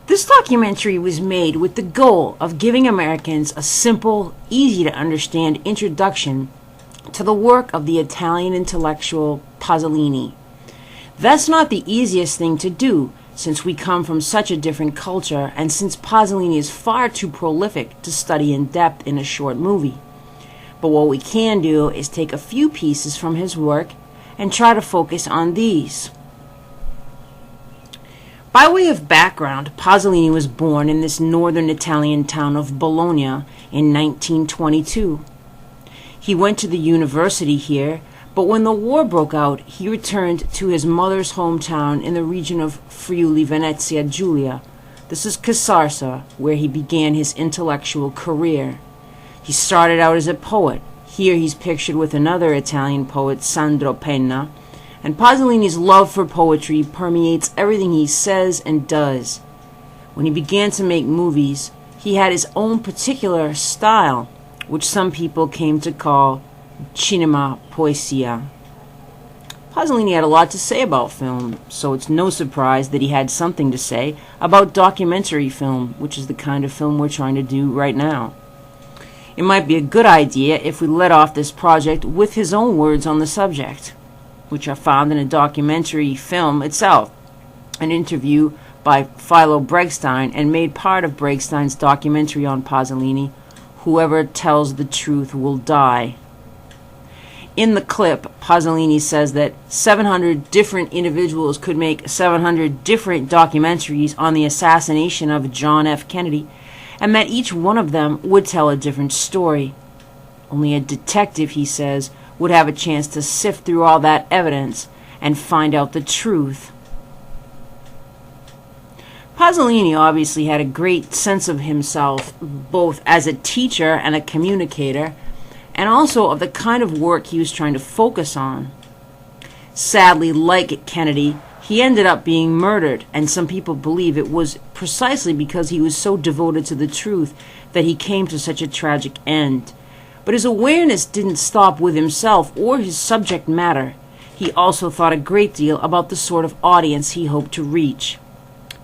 This documentary was made with the goal of giving Americans a simple, easy to understand introduction to the work of the Italian intellectual Pasolini. That's not the easiest thing to do, since we come from such a different culture and since Pasolini is far too prolific to study in depth in a short movie. But what we can do is take a few pieces from his work and try to focus on these. By way of background, Pasolini was born in this northern Italian town of Bologna in 1922. He went to the university here, but when the war broke out, he returned to his mother's hometown in the region of Friuli Venezia Giulia. This is Casarsa, where he began his intellectual career. He started out as a poet. Here he's pictured with another Italian poet, Sandro Penna, and Pasolini's love for poetry permeates everything he says and does. When he began to make movies, he had his own particular style, which some people came to call cinema poesia. Pasolini had a lot to say about film, so it's no surprise that he had something to say about documentary film, which is the kind of film we're trying to do right now. It might be a good idea if we let off this project with his own words on the subject, which are found in a documentary film itself, an interview by Philo Bregstein, and made part of Bregstein's documentary on Pasolini, Whoever Tells the Truth Will Die. In the clip, Pasolini says that 700 different individuals could make 700 different documentaries on the assassination of John F. Kennedy, and that each one of them would tell a different story. Only a detective, he says, would have a chance to sift through all that evidence and find out the truth. Pasolini obviously had a great sense of himself, both as a teacher and a communicator, and also of the kind of work he was trying to focus on. Sadly, like Kennedy, he ended up being murdered, and some people believe it was precisely because he was so devoted to the truth that he came to such a tragic end. But his awareness didn't stop with himself or his subject matter. He also thought a great deal about the sort of audience he hoped to reach.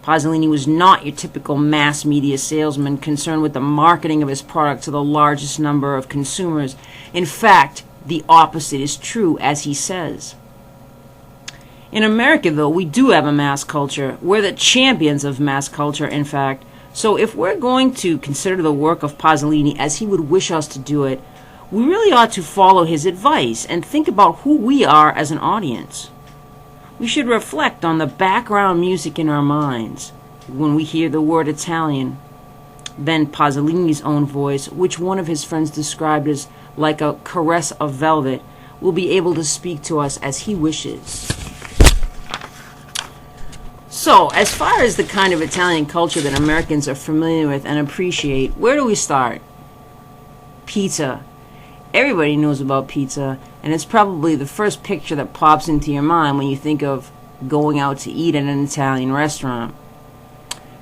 Pasolini was not your typical mass media salesman concerned with the marketing of his product to the largest number of consumers. In fact, the opposite is true, as he says. In America, though, we do have a mass culture. We're the champions of mass culture, in fact. So if we're going to consider the work of Pasolini as he would wish us to do it, we really ought to follow his advice and think about who we are as an audience. We should reflect on the background music in our minds when we hear the word Italian. Then Pasolini's own voice, which one of his friends described as like a caress of velvet, will be able to speak to us as he wishes. So, as far as the kind of Italian culture that Americans are familiar with and appreciate, where do we start? Pizza. Everybody knows about pizza, and it's probably the first picture that pops into your mind when you think of going out to eat at an Italian restaurant.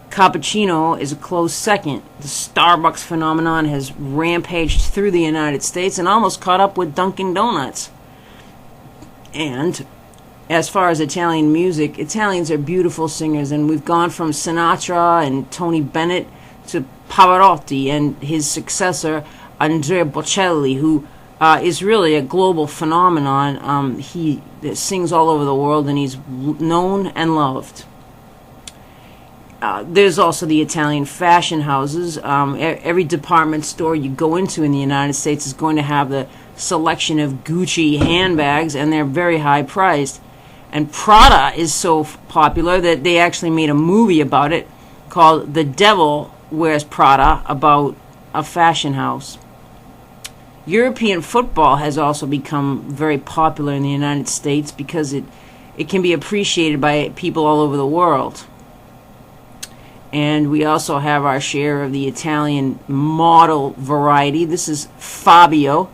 Cappuccino is a close second. The Starbucks phenomenon has rampaged through the United States and almost caught up with Dunkin' Donuts. And as far as Italian music, Italians are beautiful singers, and we've gone from Sinatra and Tony Bennett to Pavarotti and his successor, Andrea Bocelli, who is really a global phenomenon. He sings all over the world, and he's known and loved. There's also the Italian fashion houses. Every department store you go into in the United States is going to have the selection of Gucci handbags, and they're very high priced. And Prada is so popular that they actually made a movie about it called The Devil Wears Prada, about a fashion house. European football has also become very popular in the United States because it can be appreciated by people all over the world. And we also have our share of the Italian model variety. This is Fabio.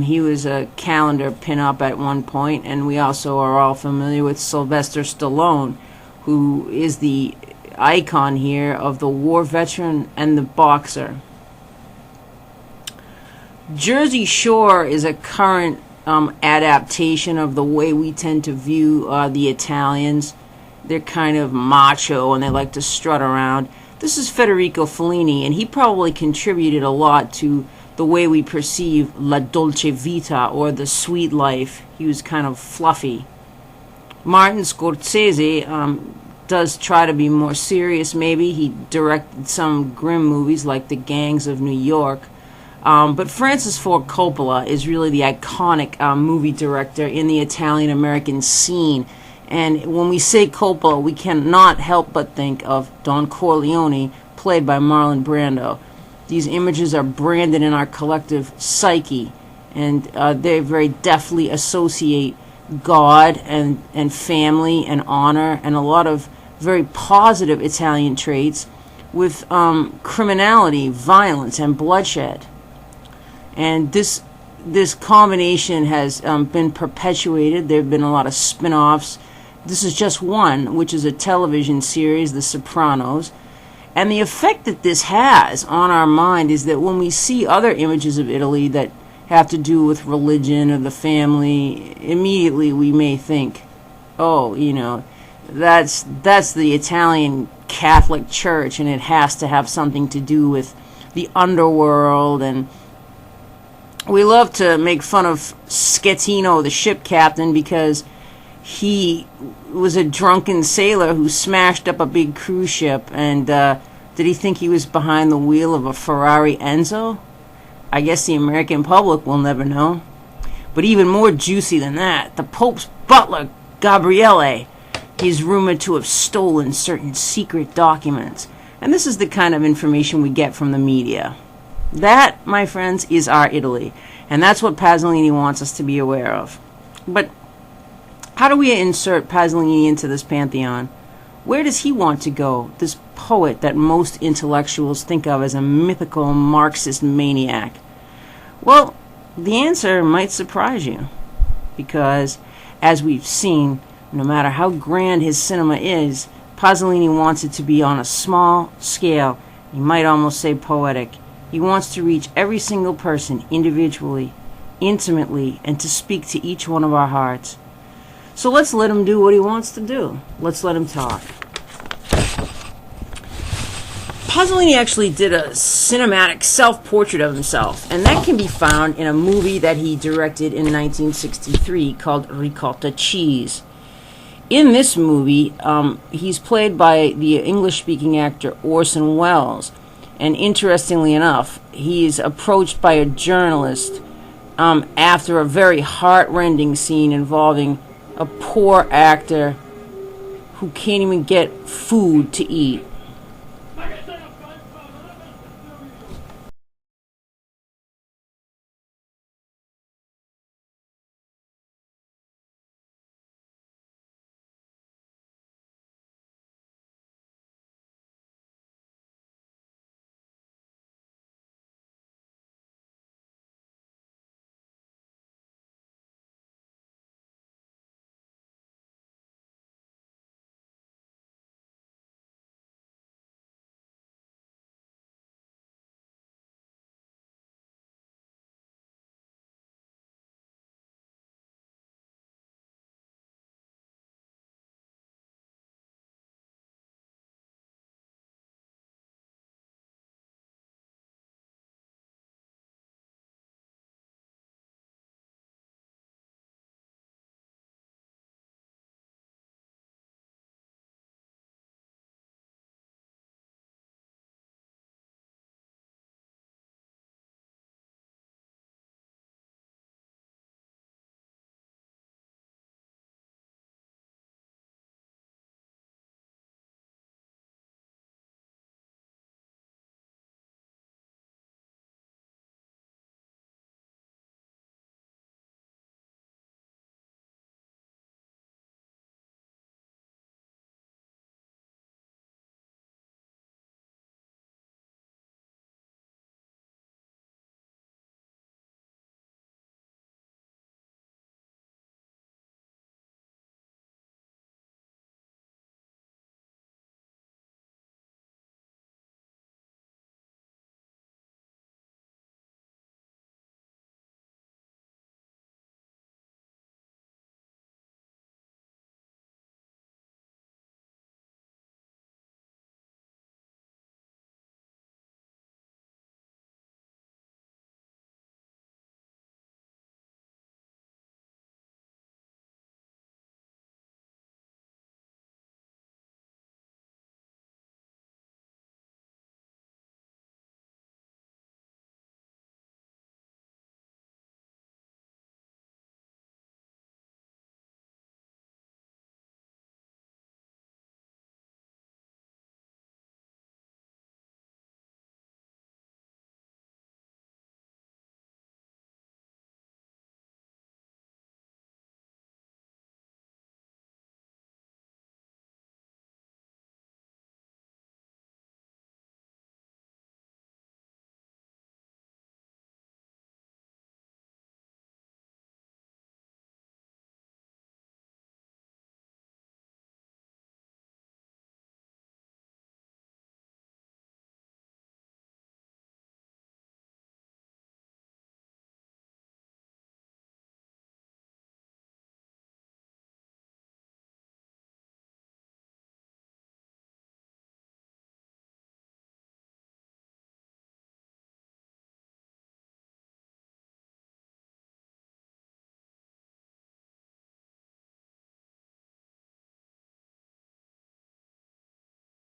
He was a calendar pinup at one point, and we also are all familiar with Sylvester Stallone, who is the icon here of the war veteran and the boxer. Jersey Shore is a current adaptation of the way we tend to view the Italians. they're kind of macho and they like to strut around. This is Federico Fellini, and he probably contributed a lot to the way we perceive la dolce vita, or the sweet life. He was kind of fluffy. Martin Scorsese does try to be more serious, maybe. He directed some grim movies like The Gangs of New York. But Francis Ford Coppola is really the iconic movie director in the Italian-American scene. And when we say Coppola, we cannot help but think of Don Corleone, played by Marlon Brando. These images are branded in our collective psyche, and they very deftly associate God and family and honor and a lot of very positive Italian traits with criminality, violence, and bloodshed. And this combination has been perpetuated. There have been a lot of spin-offs. This is just one, which is a television series, The Sopranos. And the effect that this has on our mind is that when we see other images of Italy that have to do with religion or the family, immediately we may think, oh, that's the Italian Catholic Church, and it has to have something to do with the underworld. And we love to make fun of Schettino, the ship captain, because he was a drunken sailor who smashed up a big cruise ship. And did he think he was behind the wheel of a Ferrari Enzo? I guess the American public will never know. But even more juicy than that, the Pope's butler, Gabriele, is rumored to have stolen certain secret documents. And this is the kind of information we get from the media. That, my friends, is our Italy. And that's what Pasolini wants us to be aware of. But how do we insert Pasolini into this pantheon? Where does he want to go, this poet that most intellectuals think of as a mythical Marxist maniac? Well, the answer might surprise you. Because, as we've seen, no matter how grand his cinema is, Pasolini wants it to be on a small scale. You might almost say poetic. He wants to reach every single person individually, intimately, and to speak to each one of our hearts. So let's let him do what he wants to do. Let's let him talk. Pasolini actually did a cinematic self-portrait of himself, and that can be found in a movie that he directed in 1963 called Ricotta Cheese. In this movie, he's played by the English-speaking actor Orson Welles, and interestingly enough, he's approached by a journalist after a very heart-rending scene involving a poor actor who can't even get food to eat.